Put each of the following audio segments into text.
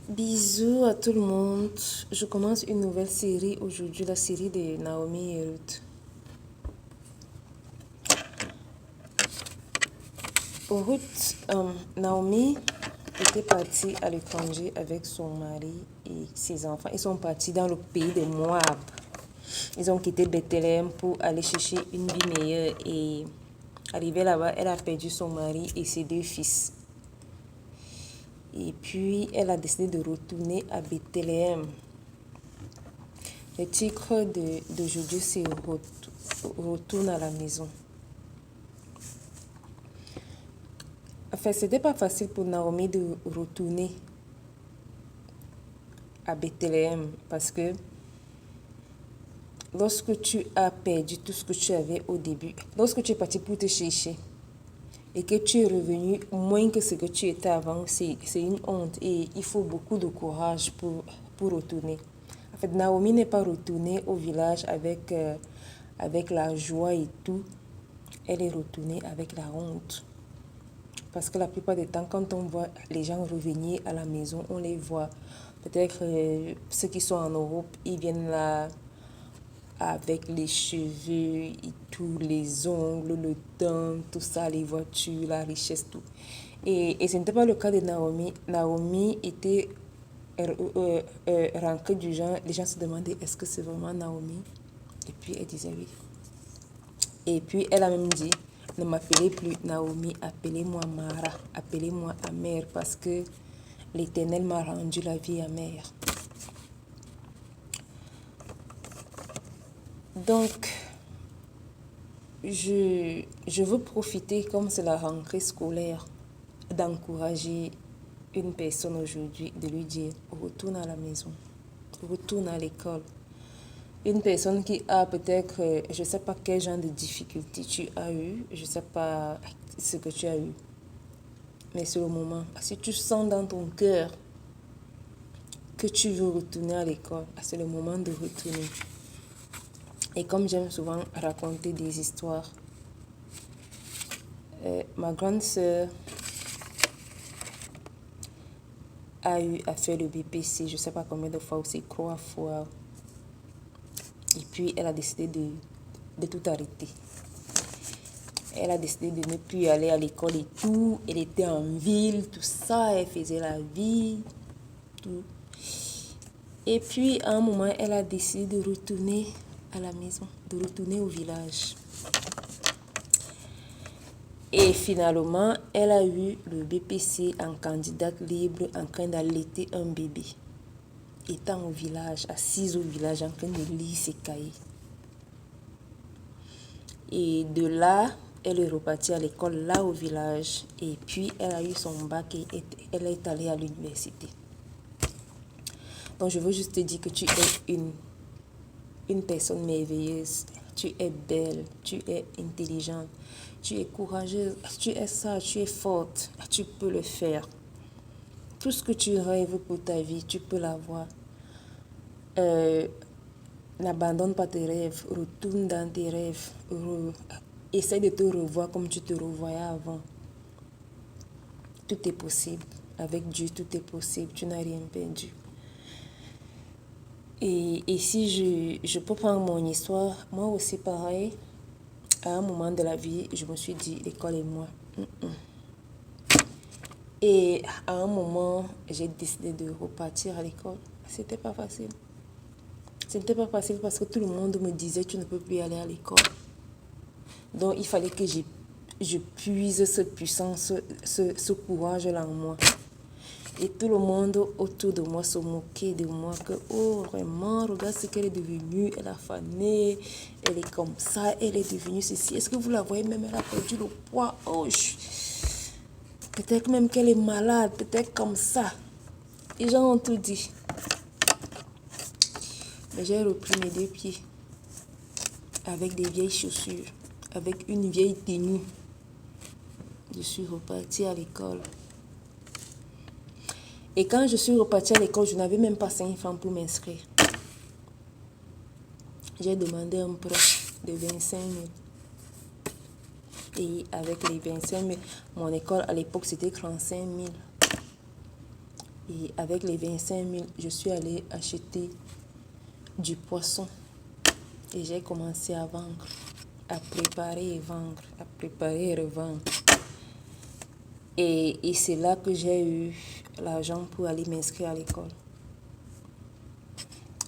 Bisous à tout le monde. Je commence une nouvelle série aujourd'hui, la série de Naomi et Ruth. Naomi était partie à l'étranger avec son mari et ses enfants. Ils sont partis dans le pays de Moab. Ils ont quitté Bethléem pour aller chercher une vie meilleure et arrivée là-bas, elle a perdu son mari et ses deux fils. Et puis, elle a décidé de retourner à Bethléem. Le titre d'aujourd'hui, c'est Retourne à la maison. Enfin, c'était pas facile pour Naomi de retourner à Bethléem parce que lorsque tu as perdu tout ce que tu avais au début, lorsque tu es parti pour te chercher et que tu es revenu moins que ce que tu étais avant, c'est une honte et il faut beaucoup de courage pour retourner. En fait, Naomi n'est pas retournée au village avec la joie et tout. Elle est retournée avec la honte. Parce que la plupart du temps, quand on voit les gens revenir à la maison, on les voit. Peut-être ceux qui sont en Europe, ils viennent là avec les cheveux et tout, les ongles, le teint, tout ça, les voitures, la richesse, tout. Et ce n'était pas le cas de Naomi. Naomi était rancée du genre, les gens se demandaient est-ce que c'est vraiment Naomi? Et puis elle disait oui. Et puis elle a même dit, ne m'appelez plus Naomi, appelez-moi Mara, appelez-moi amère parce que l'Éternel m'a rendu la vie amère. Donc, je veux profiter, comme c'est la rentrée scolaire, d'encourager une personne aujourd'hui, de lui dire, retourne à la maison, retourne à l'école. Une personne qui a peut-être, je ne sais pas quel genre de difficulté tu as eu, je ne sais pas ce que tu as eu. Mais c'est le moment. Si tu sens dans ton cœur que tu veux retourner à l'école, c'est le moment de retourner. Et comme j'aime souvent raconter des histoires, ma grande sœur a eu à faire le BPC, je ne sais pas combien de fois, aussi 3 fois. Et puis, elle a décidé de tout arrêter. Elle a décidé de ne plus aller à l'école et tout. Elle était en ville, tout ça, elle faisait la vie, tout. Et puis, à un moment, elle a décidé de retourner à la maison, de retourner au village. Et finalement, elle a eu le BPC en candidate libre, en train d'allaiter un bébé. Étant au village, assise au village, en train de lire ses cahiers. Et de là, elle est repartie à l'école, là au village. Et puis, elle a eu son bac et elle est allée à l'université. Donc, je veux juste te dire que tu es une personne merveilleuse. Tu es belle, tu es intelligente, tu es courageuse, tu es sage, tu es forte. Tu peux le faire. Tout ce que tu rêves pour ta vie, tu peux l'avoir. N'abandonne pas tes rêves, retourne dans tes rêves. Essaie de te revoir comme tu te revoyais avant. Tout est possible. Avec Dieu, tout est possible. Tu n'as rien perdu. Et si je peux prendre mon histoire, moi aussi pareil, à un moment de la vie, je me suis dit, l'école et moi. Et à un moment, j'ai décidé de repartir à l'école. C'était pas facile. C'était pas facile parce que tout le monde me disait, tu ne peux plus aller à l'école. Donc, il fallait que je puise cette puissance, ce courage-là en moi. Et tout le monde autour de moi se moquait de moi que, oh, vraiment, regarde ce qu'elle est devenue. Elle a fané, elle est comme ça, elle est devenue ceci. Est-ce que vous la voyez même, elle a perdu le poids. Oh, peut-être même qu'elle est malade, peut-être comme ça. Les gens ont tout dit. Mais j'ai repris mes 2 pieds avec des vieilles chaussures, avec une vieille tenue. Je suis repartie à l'école. Et quand je suis repartie à l'école, je n'avais même pas 5 francs pour m'inscrire. J'ai demandé un prêt de 25 000. Et avec les 25 000, mon école à l'époque c'était 35 000. Et avec les 25 000, je suis allée acheter du poisson. Et j'ai commencé à vendre, à préparer et vendre, à préparer et revendre. Et c'est là que j'ai eu l'argent pour aller m'inscrire à l'école.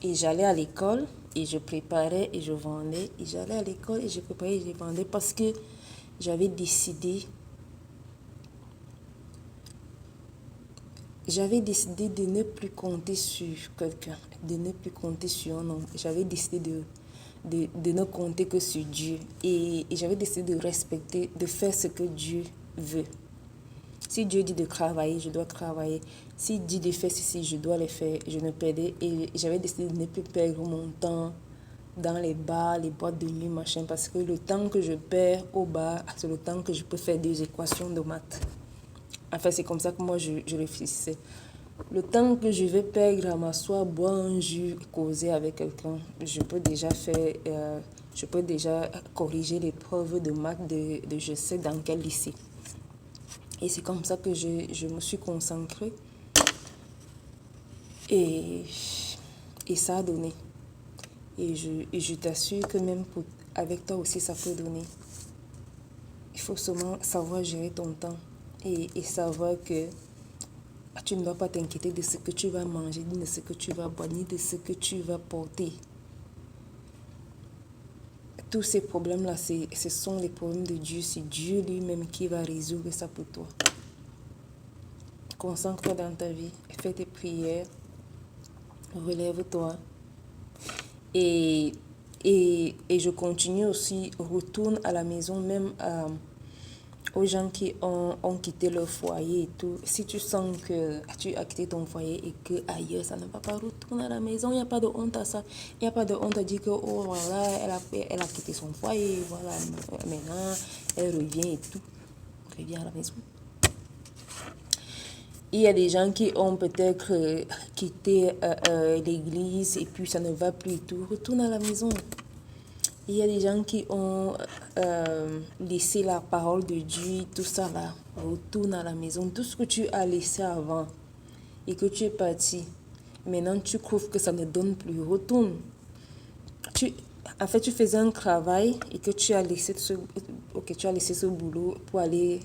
Et j'allais à l'école et je préparais et je vendais. Et j'allais à l'école et je préparais et je vendais parce que j'avais décidé de ne plus compter sur quelqu'un, de ne plus compter sur un homme. J'avais décidé de ne compter que sur Dieu. Et j'avais décidé de respecter, de faire ce que Dieu veut. Si Dieu dit de travailler, je dois travailler. S'il dit de faire ceci, je dois le faire. Je ne perdais. Et j'avais décidé de ne plus perdre mon temps dans les bars, les boîtes de nuit, machin. Parce que le temps que je perds au bar, c'est le temps que je peux faire des équations de maths. Enfin, c'est comme ça que moi, je réfléchissais. Le temps que je vais perdre à m'asseoir, boire un jus, causer avec quelqu'un, je peux déjà corriger l'épreuve de maths de je sais dans quel lycée. Et c'est comme ça que je me suis concentrée. Et ça a donné. Et je t'assure que même avec toi aussi, ça peut donner. Il faut seulement savoir gérer ton temps et savoir que tu ne dois pas t'inquiéter de ce que tu vas manger, ni de ce que tu vas boire, ni de ce que tu vas porter. Tous ces problèmes-là, ce sont les problèmes de Dieu. C'est Dieu lui-même qui va résoudre ça pour toi. Concentre-toi dans ta vie, fais tes prières, relève-toi. Et je continue aussi, retourne à la maison, même aux gens qui ont quitté leur foyer et tout. Si tu sens que tu as quitté ton foyer et que ailleurs ça ne va pas, retourne à la maison. Il n'y a pas de honte à ça. Il n'y a pas de honte à dire que oh voilà, elle a quitté son foyer, voilà, maintenant elle revient et tout. Revient à la maison. Il y a des gens qui ont peut-être quitté l'église et puis ça ne va plus et tout. Retourne à la maison. Il y a des gens qui ont laissé la parole de Dieu, tout ça là. Retourne à la maison. Tout ce que tu as laissé avant et que tu es parti, maintenant tu trouves que ça ne donne plus. Retourne. En fait, tu faisais un travail et que tu as laissé ce boulot pour aller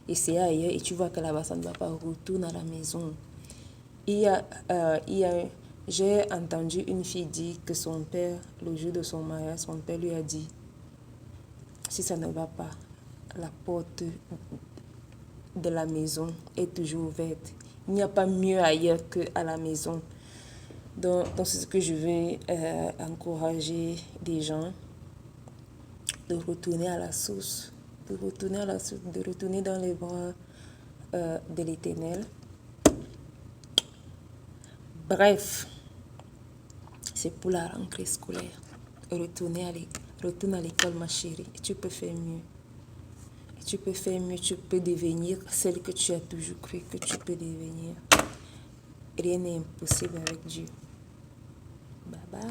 essayer ailleurs et tu vois que là-bas ça ne va pas. Retourne à la maison. J'ai entendu une fille dire que son père, le jour de son mariage, son père lui a dit, si ça ne va pas, la porte de la maison est toujours ouverte. Il n'y a pas mieux ailleurs qu'à la maison. Donc c'est ce que je vais encourager des gens de retourner à la source, de retourner dans les bras de l'Éternel. Bref, c'est pour la rentrée scolaire. Retourne à l'école, ma chérie. Et tu peux faire mieux. Tu peux devenir celle que tu as toujours cru que tu peux devenir. Rien n'est impossible avec Dieu. Bye bye.